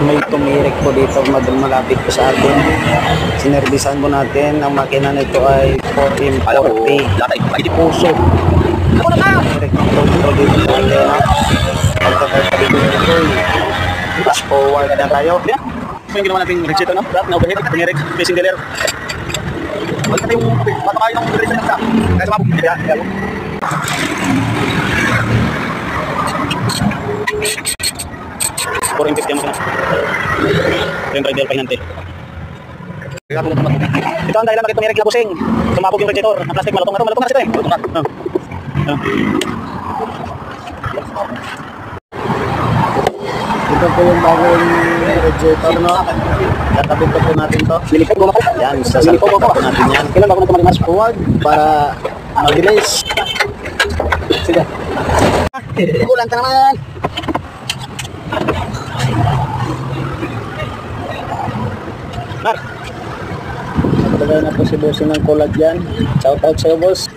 may tumirik po dito malapit po sa atin. Sinervisan po natin. Ang makina nito ay 1440 puso. Tumirik ng puso dito sa atin. Fast forward na tayo. Ito yung ginawa nating register, no? Na overhead, tumirik, facing dealer. Wala na yung matamayo ng register ng staff. Kaya sumabog. Kaya. 450 ang makina. Ito yung driver pahinante. Ito ang dahilan bakit tumirik na busing. Sumabog yung radiator. Ang plastic malutong na ito eh. Ito po yung bagong radiator, no? Tatabit po natin to. Yan, sasalpak po natin yan. Kailan bago nagkamalimas? Forward para mabilis. Sige. Kulang ka naman. Mar. Naglagay na po si Bossing ng kulag dyan. Shout out sa'yo, boss.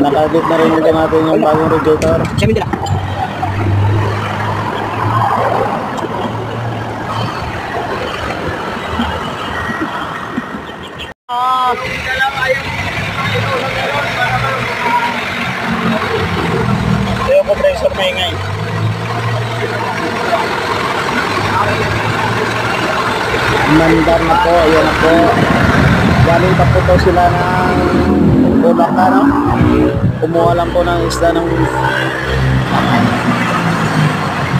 Nakabit na rin natin yung bagong radiator. Siya na. Yung compressor may ingay. Mandar na po, ayan na po. Galing pa po to sila ng Bulacan, no? Kumuha lang po ng isda ng